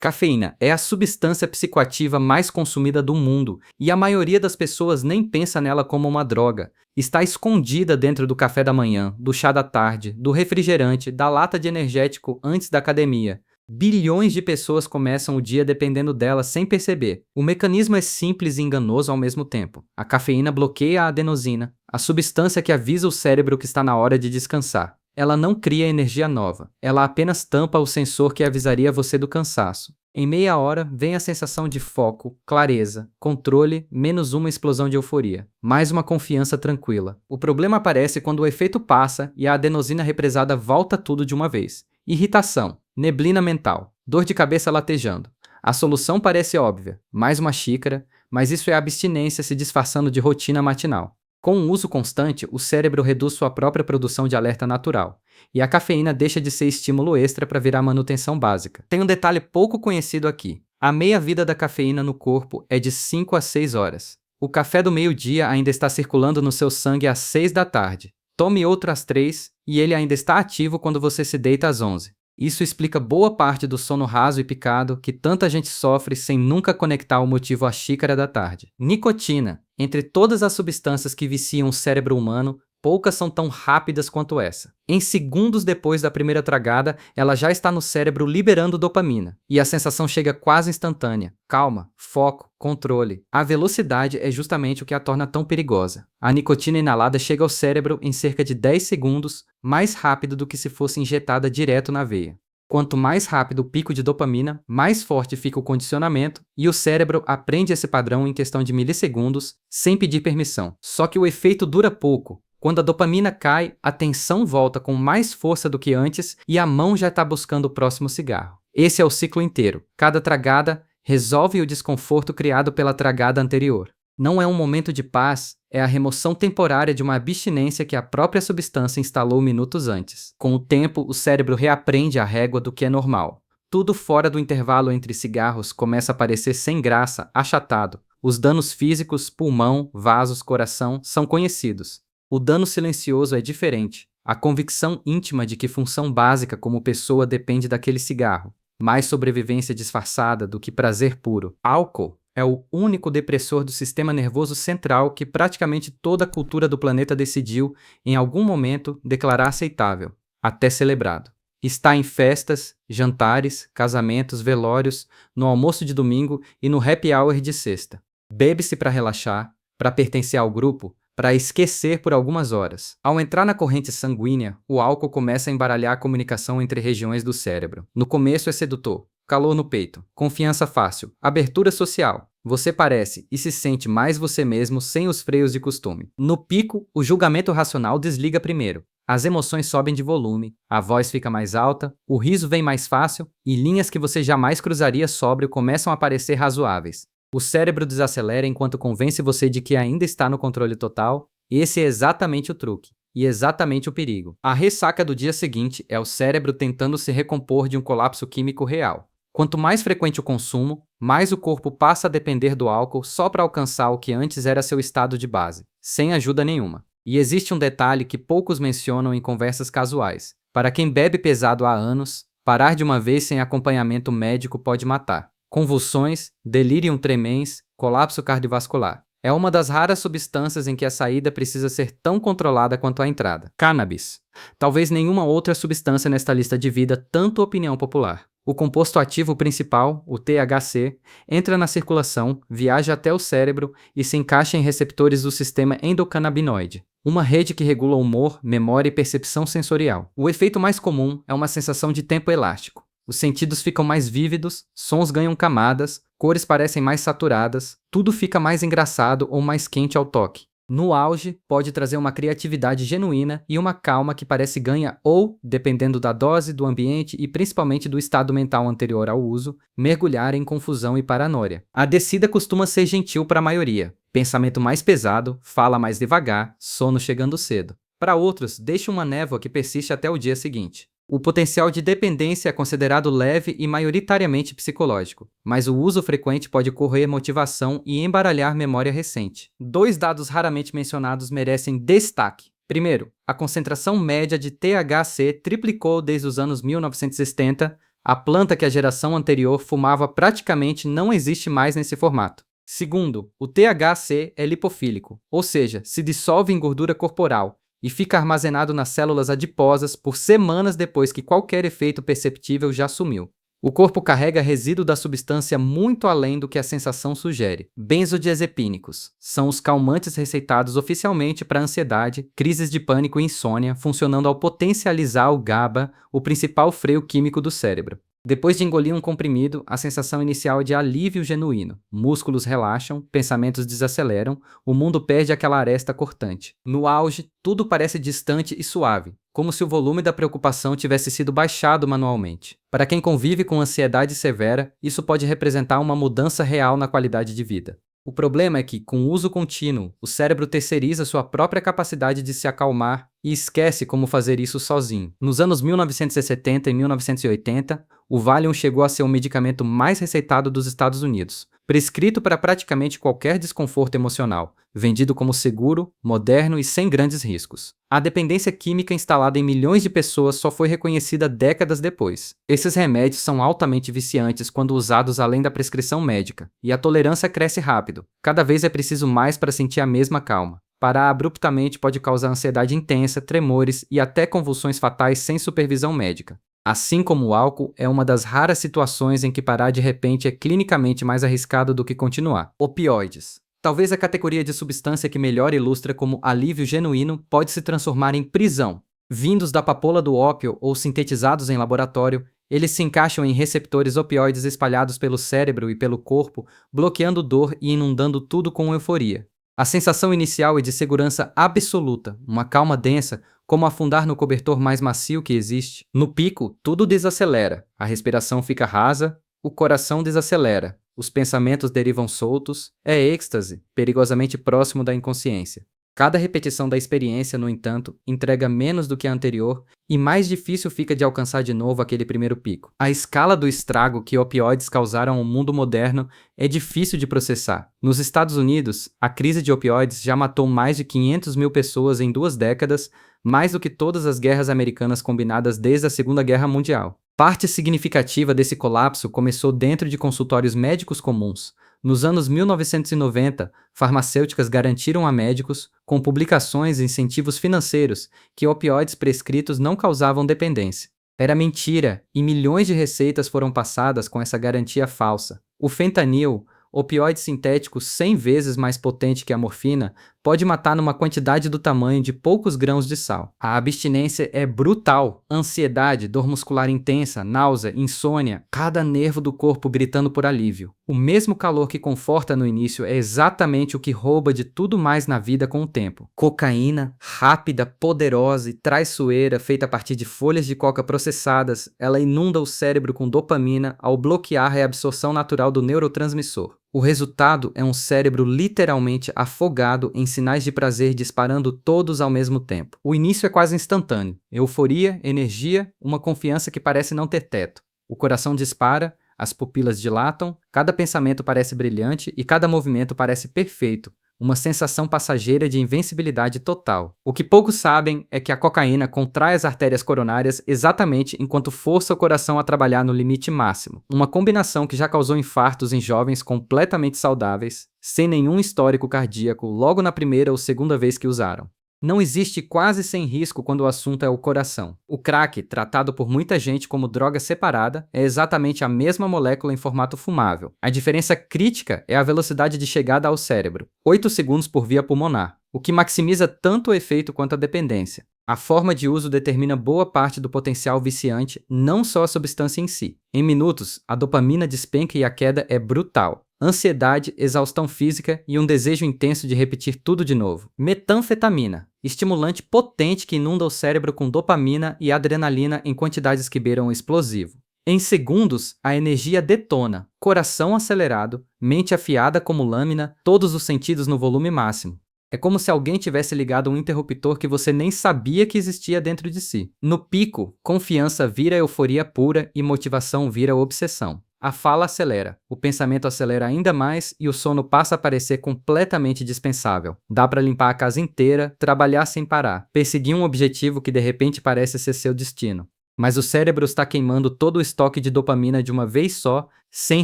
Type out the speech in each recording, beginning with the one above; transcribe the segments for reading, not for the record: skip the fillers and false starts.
Cafeína é a substância psicoativa mais consumida do mundo e a maioria das pessoas nem pensa nela como uma droga. Está escondida dentro do café da manhã, do chá da tarde, do refrigerante, da lata de energético antes da academia. Bilhões de pessoas começam o dia dependendo dela sem perceber. O mecanismo é simples e enganoso ao mesmo tempo. A cafeína bloqueia a adenosina, a substância que avisa o cérebro que está na hora de descansar. Ela não cria energia nova, ela apenas tampa o sensor que avisaria você do cansaço. Em meia hora, vem a sensação de foco, clareza, controle, menos uma explosão de euforia. Mais uma confiança tranquila. O problema aparece quando o efeito passa e a adenosina represada volta tudo de uma vez. Irritação, neblina mental, dor de cabeça latejando. A solução parece óbvia, mais uma xícara, mas isso é abstinência se disfarçando de rotina matinal. Com o uso constante, o cérebro reduz sua própria produção de alerta natural, e a cafeína deixa de ser estímulo extra para virar manutenção básica. Tem um detalhe pouco conhecido aqui. A meia-vida da cafeína no corpo é de 5 a 6 horas. O café do meio-dia ainda está circulando no seu sangue às 6 da tarde. Tome outro às 3 e ele ainda está ativo quando você se deita às 11. Isso explica boa parte do sono raso e picado que tanta gente sofre sem nunca conectar o motivo à xícara da tarde. Nicotina. Entre todas as substâncias que viciam o cérebro humano, poucas são tão rápidas quanto essa. Em segundos depois da primeira tragada, ela já está no cérebro liberando dopamina, e a sensação chega quase instantânea. Calma, foco, controle. A velocidade é justamente o que a torna tão perigosa. A nicotina inalada chega ao cérebro em cerca de 10 segundos, mais rápido do que se fosse injetada direto na veia. Quanto mais rápido o pico de dopamina, mais forte fica o condicionamento e o cérebro aprende esse padrão em questão de milissegundos, sem pedir permissão. Só que o efeito dura pouco. Quando a dopamina cai, a tensão volta com mais força do que antes e a mão já está buscando o próximo cigarro. Esse é o ciclo inteiro. Cada tragada resolve o desconforto criado pela tragada anterior. Não é um momento de paz, é a remoção temporária de uma abstinência que a própria substância instalou minutos antes. Com o tempo, o cérebro reaprende a régua do que é normal. Tudo fora do intervalo entre cigarros começa a parecer sem graça, achatado. Os danos físicos, pulmão, vasos, coração, são conhecidos. O dano silencioso é diferente. A convicção íntima de que função básica como pessoa depende daquele cigarro. Mais sobrevivência disfarçada do que prazer puro. Álcool é o único depressor do sistema nervoso central que praticamente toda a cultura do planeta decidiu, em algum momento, declarar aceitável, até celebrado. Está em festas, jantares, casamentos, velórios, no almoço de domingo e no happy hour de sexta. Bebe-se para relaxar, para pertencer ao grupo, para esquecer por algumas horas. Ao entrar na corrente sanguínea, o álcool começa a embaralhar a comunicação entre regiões do cérebro. No começo é sedutor. Calor no peito, confiança fácil, abertura social. Você parece e se sente mais você mesmo sem os freios de costume. No pico, o julgamento racional desliga primeiro. As emoções sobem de volume, a voz fica mais alta, o riso vem mais fácil e linhas que você jamais cruzaria sóbrio começam a parecer razoáveis. O cérebro desacelera enquanto convence você de que ainda está no controle total. Esse é exatamente o truque. E exatamente o perigo. A ressaca do dia seguinte é o cérebro tentando se recompor de um colapso químico real. Quanto mais frequente o consumo, mais o corpo passa a depender do álcool só para alcançar o que antes era seu estado de base, sem ajuda nenhuma. E existe um detalhe que poucos mencionam em conversas casuais. Para quem bebe pesado há anos, parar de uma vez sem acompanhamento médico pode matar. Convulsões, delirium tremens, colapso cardiovascular. É uma das raras substâncias em que a saída precisa ser tão controlada quanto a entrada. Cannabis. Talvez nenhuma outra substância nesta lista divida tanto opinião popular. O composto ativo principal, o THC, entra na circulação, viaja até o cérebro e se encaixa em receptores do sistema endocannabinoide, uma rede que regula humor, memória e percepção sensorial. O efeito mais comum é uma sensação de tempo elástico. Os sentidos ficam mais vívidos, sons ganham camadas, cores parecem mais saturadas, tudo fica mais engraçado ou mais quente ao toque. No auge, pode trazer uma criatividade genuína e uma calma que parece ganha ou, dependendo da dose, do ambiente e principalmente do estado mental anterior ao uso, mergulhar em confusão e paranoia. A descida costuma ser gentil para a maioria. Pensamento mais pesado, fala mais devagar, sono chegando cedo. Para outros, deixa uma névoa que persiste até o dia seguinte. O potencial de dependência é considerado leve e maioritariamente psicológico, mas o uso frequente pode corroer motivação e embaralhar memória recente. 2 dados raramente mencionados merecem destaque. Primeiro, a concentração média de THC triplicou desde os anos 1970, A planta que a geração anterior fumava praticamente não existe mais nesse formato. Segundo, o THC é lipofílico, ou seja, se dissolve em gordura corporal e fica armazenado nas células adiposas por semanas depois que qualquer efeito perceptível já sumiu. O corpo carrega resíduo da substância muito além do que a sensação sugere. Benzodiazepínicos são os calmantes receitados oficialmente para ansiedade, crises de pânico e insônia, funcionando ao potencializar o GABA, o principal freio químico do cérebro. Depois de engolir um comprimido, a sensação inicial é de alívio genuíno. Músculos relaxam, pensamentos desaceleram, o mundo perde aquela aresta cortante. No auge, tudo parece distante e suave, como se o volume da preocupação tivesse sido baixado manualmente. Para quem convive com ansiedade severa, isso pode representar uma mudança real na qualidade de vida. O problema é que, com o uso contínuo, o cérebro terceiriza sua própria capacidade de se acalmar e esquece como fazer isso sozinho. Nos anos 1970 e 1980, o Valium chegou a ser o medicamento mais receitado dos Estados Unidos, prescrito para praticamente qualquer desconforto emocional, vendido como seguro, moderno e sem grandes riscos. A dependência química instalada em milhões de pessoas só foi reconhecida décadas depois. Esses remédios são altamente viciantes quando usados além da prescrição médica, e a tolerância cresce rápido. Cada vez é preciso mais para sentir a mesma calma. Parar abruptamente pode causar ansiedade intensa, tremores e até convulsões fatais sem supervisão médica. Assim como o álcool, é uma das raras situações em que parar de repente é clinicamente mais arriscado do que continuar. Opioides. Talvez a categoria de substância que melhor ilustra como alívio genuíno pode se transformar em prisão. Vindos da papoula do ópio ou sintetizados em laboratório, eles se encaixam em receptores opioides espalhados pelo cérebro e pelo corpo, bloqueando dor e inundando tudo com euforia. A sensação inicial é de segurança absoluta, uma calma densa, como afundar no cobertor mais macio que existe. No pico, tudo desacelera, a respiração fica rasa, o coração desacelera, os pensamentos derivam soltos, é êxtase, perigosamente próximo da inconsciência. Cada repetição da experiência, no entanto, entrega menos do que a anterior e mais difícil fica de alcançar de novo aquele primeiro pico. A escala do estrago que opioides causaram ao mundo moderno é difícil de processar. Nos Estados Unidos, a crise de opioides já matou mais de 500 mil pessoas em 2 décadas, mais do que todas as guerras americanas combinadas desde a Segunda Guerra Mundial. Parte significativa desse colapso começou dentro de consultórios médicos comuns. Nos anos 1990, farmacêuticas garantiram a médicos, com publicações e incentivos financeiros, que opioides prescritos não causavam dependência. Era mentira, e milhões de receitas foram passadas com essa garantia falsa. O fentanil, opioide sintético 100 vezes mais potente que a morfina, pode matar numa quantidade do tamanho de poucos grãos de sal. A abstinência é brutal. Ansiedade, dor muscular intensa, náusea, insônia, cada nervo do corpo gritando por alívio. O mesmo calor que conforta no início é exatamente o que rouba de tudo mais na vida com o tempo. Cocaína, rápida, poderosa e traiçoeira, feita a partir de folhas de coca processadas, ela inunda o cérebro com dopamina ao bloquear a reabsorção natural do neurotransmissor. O resultado é um cérebro literalmente afogado em sinais de prazer disparando todos ao mesmo tempo. O início é quase instantâneo. Euforia, energia, uma confiança que parece não ter teto. O coração dispara, as pupilas dilatam, cada pensamento parece brilhante e cada movimento parece perfeito. Uma sensação passageira de invencibilidade total. O que poucos sabem é que a cocaína contrai as artérias coronárias exatamente enquanto força o coração a trabalhar no limite máximo. Uma combinação que já causou infartos em jovens completamente saudáveis, sem nenhum histórico cardíaco logo na primeira ou segunda vez que usaram. Não existe quase sem risco quando o assunto é o coração. O crack, tratado por muita gente como droga separada, é exatamente a mesma molécula em formato fumável. A diferença crítica é a velocidade de chegada ao cérebro, 8 segundos por via pulmonar, o que maximiza tanto o efeito quanto a dependência. A forma de uso determina boa parte do potencial viciante, não só a substância em si. Em minutos, a dopamina despenca e a queda é brutal. Ansiedade, exaustão física e um desejo intenso de repetir tudo de novo. Metanfetamina, estimulante potente que inunda o cérebro com dopamina e adrenalina em quantidades que beiram o explosivo. Em segundos, a energia detona, coração acelerado, mente afiada como lâmina, todos os sentidos no volume máximo. É como se alguém tivesse ligado um interruptor que você nem sabia que existia dentro de si. No pico, confiança vira euforia pura e motivação vira obsessão. A fala acelera, o pensamento acelera ainda mais e o sono passa a parecer completamente dispensável. Dá para limpar a casa inteira, trabalhar sem parar, perseguir um objetivo que de repente parece ser seu destino. Mas o cérebro está queimando todo o estoque de dopamina de uma vez só, sem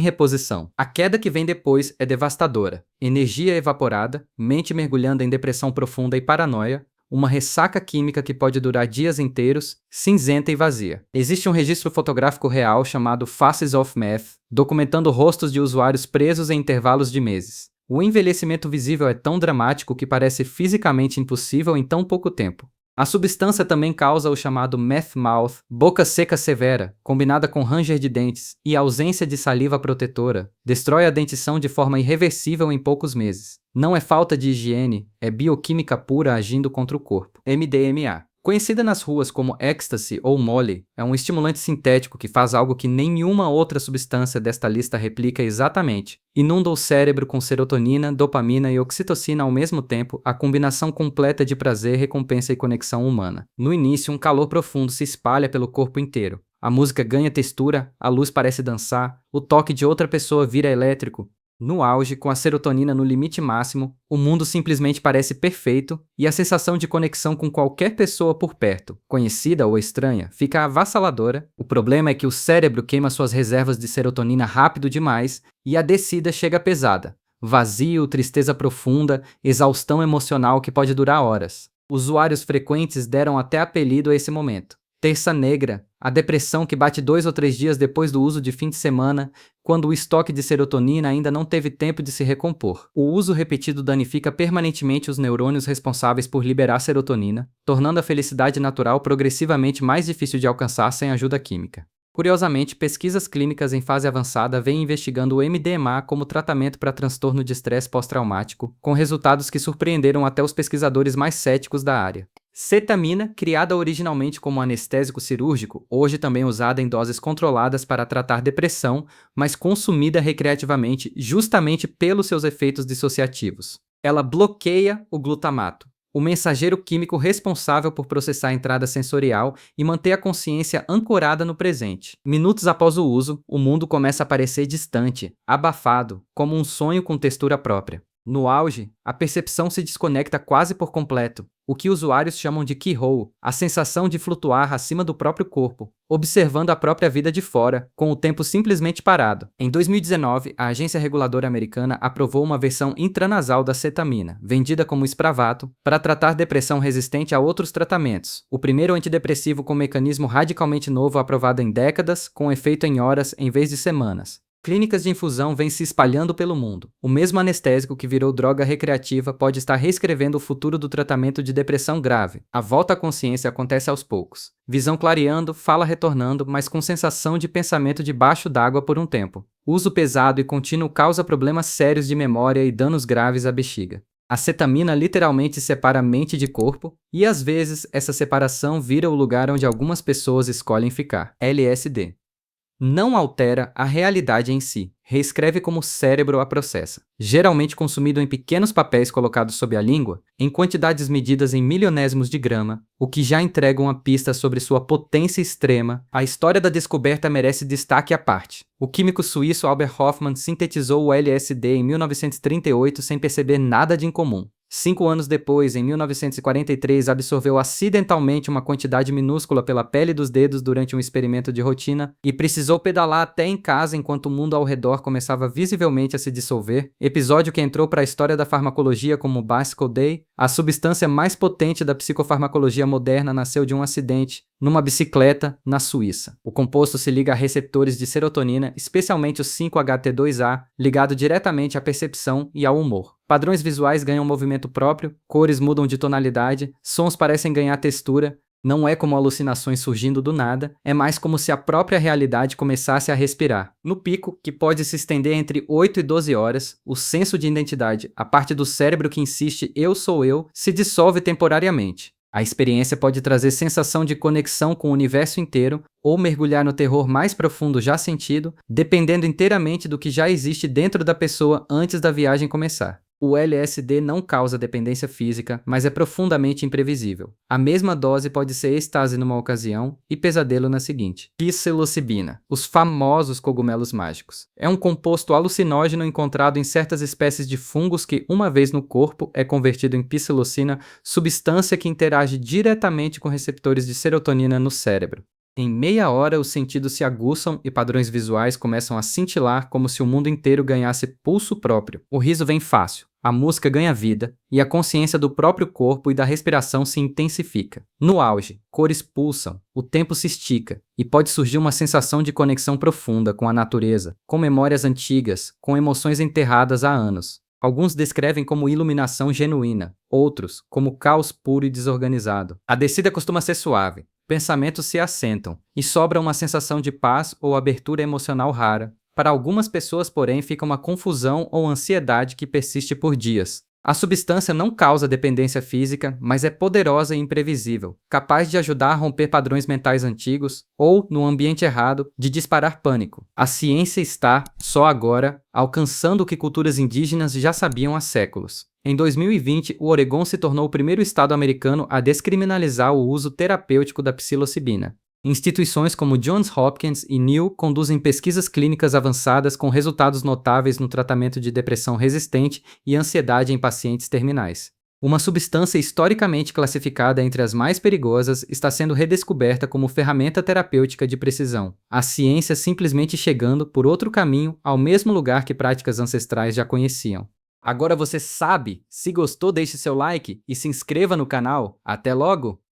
reposição. A queda que vem depois é devastadora. Energia evaporada, mente mergulhando em depressão profunda e paranoia, uma ressaca química que pode durar dias inteiros, cinzenta e vazia. Existe um registro fotográfico real chamado Faces of Meth, documentando rostos de usuários presos em intervalos de meses. O envelhecimento visível é tão dramático que parece fisicamente impossível em tão pouco tempo. A substância também causa o chamado meth mouth, boca seca severa, combinada com ranger de dentes e ausência de saliva protetora, destrói a dentição de forma irreversível em poucos meses. Não é falta de higiene, é bioquímica pura agindo contra o corpo. MDMA. Conhecida nas ruas como ecstasy ou molly, é um estimulante sintético que faz algo que nenhuma outra substância desta lista replica exatamente. Inunda o cérebro com serotonina, dopamina e oxitocina ao mesmo tempo, a combinação completa de prazer, recompensa e conexão humana. No início, um calor profundo se espalha pelo corpo inteiro. A música ganha textura, a luz parece dançar, o toque de outra pessoa vira elétrico. No auge, com a serotonina no limite máximo, o mundo simplesmente parece perfeito e a sensação de conexão com qualquer pessoa por perto, conhecida ou estranha, fica avassaladora. O problema é que o cérebro queima suas reservas de serotonina rápido demais e a descida chega pesada. Vazio, tristeza profunda, exaustão emocional que pode durar horas. Usuários frequentes deram até apelido a esse momento. Terça negra, a depressão que bate 2 ou 3 dias depois do uso de fim de semana, quando o estoque de serotonina ainda não teve tempo de se recompor. O uso repetido danifica permanentemente os neurônios responsáveis por liberar serotonina, tornando a felicidade natural progressivamente mais difícil de alcançar sem ajuda química. Curiosamente, pesquisas clínicas em fase avançada vêm investigando o MDMA como tratamento para transtorno de estresse pós-traumático, com resultados que surpreenderam até os pesquisadores mais céticos da área. Cetamina, criada originalmente como anestésico cirúrgico, hoje também usada em doses controladas para tratar depressão, mas consumida recreativamente justamente pelos seus efeitos dissociativos. Ela bloqueia o glutamato, o mensageiro químico responsável por processar a entrada sensorial e manter a consciência ancorada no presente. Minutos após o uso, o mundo começa a parecer distante, abafado, como um sonho com textura própria. No auge, a percepção se desconecta quase por completo, o que usuários chamam de keyhole, a sensação de flutuar acima do próprio corpo, observando a própria vida de fora, com o tempo simplesmente parado. Em 2019, a agência reguladora americana aprovou uma versão intranasal da cetamina, vendida como Spravato, para tratar depressão resistente a outros tratamentos, o primeiro antidepressivo com mecanismo radicalmente novo aprovado em décadas, com efeito em horas em vez de semanas. Clínicas de infusão vêm se espalhando pelo mundo. O mesmo anestésico que virou droga recreativa pode estar reescrevendo o futuro do tratamento de depressão grave. A volta à consciência acontece aos poucos. Visão clareando, fala retornando, mas com sensação de pensamento debaixo d'água por um tempo. Uso pesado e contínuo causa problemas sérios de memória e danos graves à bexiga. A cetamina literalmente separa mente de corpo, e às vezes essa separação vira o lugar onde algumas pessoas escolhem ficar. LSD. Não altera a realidade em si, reescreve como o cérebro a processa. Geralmente consumido em pequenos papéis colocados sob a língua, em quantidades medidas em milionésimos de grama, o que já entrega uma pista sobre sua potência extrema, a história da descoberta merece destaque à parte. O químico suíço Albert Hofmann sintetizou o LSD em 1938 sem perceber nada de incomum. 5 anos depois, em 1943, absorveu acidentalmente uma quantidade minúscula pela pele dos dedos durante um experimento de rotina e precisou pedalar até em casa enquanto o mundo ao redor começava visivelmente a se dissolver, episódio que entrou para a história da farmacologia como Bicycle Day. A substância mais potente da psicofarmacologia moderna nasceu de um acidente numa bicicleta na Suíça. O composto se liga a receptores de serotonina, especialmente o 5-HT2A, ligado diretamente à percepção e ao humor. Padrões visuais ganham movimento próprio, cores mudam de tonalidade, sons parecem ganhar textura. Não é como alucinações surgindo do nada, é mais como se a própria realidade começasse a respirar. No pico, que pode se estender entre 8 e 12 horas, o senso de identidade, a parte do cérebro que insiste "eu sou eu", se dissolve temporariamente. A experiência pode trazer sensação de conexão com o universo inteiro ou mergulhar no terror mais profundo já sentido, dependendo inteiramente do que já existe dentro da pessoa antes da viagem começar. O LSD não causa dependência física, mas é profundamente imprevisível. A mesma dose pode ser êxtase numa ocasião e pesadelo na seguinte. Psilocibina, os famosos cogumelos mágicos. É um composto alucinógeno encontrado em certas espécies de fungos que, uma vez no corpo, é convertido em psilocina, substância que interage diretamente com receptores de serotonina no cérebro. Em meia hora, os sentidos se aguçam e padrões visuais começam a cintilar como se o mundo inteiro ganhasse pulso próprio. O riso vem fácil, a música ganha vida e a consciência do próprio corpo e da respiração se intensifica. No auge, cores pulsam, o tempo se estica e pode surgir uma sensação de conexão profunda com a natureza, com memórias antigas, com emoções enterradas há anos. Alguns descrevem como iluminação genuína, outros como caos puro e desorganizado. A descida costuma ser suave, pensamentos se assentam e sobra uma sensação de paz ou abertura emocional rara. Para algumas pessoas, porém, fica uma confusão ou ansiedade que persiste por dias. A substância não causa dependência física, mas é poderosa e imprevisível, capaz de ajudar a romper padrões mentais antigos ou, no ambiente errado, de disparar pânico. A ciência está, só agora, alcançando o que culturas indígenas já sabiam há séculos. Em 2020, o Oregon se tornou o primeiro estado americano a descriminalizar o uso terapêutico da psilocibina. Instituições como Johns Hopkins e NIL conduzem pesquisas clínicas avançadas com resultados notáveis no tratamento de depressão resistente e ansiedade em pacientes terminais. Uma substância historicamente classificada entre as mais perigosas está sendo redescoberta como ferramenta terapêutica de precisão. A ciência simplesmente chegando por outro caminho ao mesmo lugar que práticas ancestrais já conheciam. Agora você sabe! Se gostou, deixe seu like e se inscreva no canal. Até logo!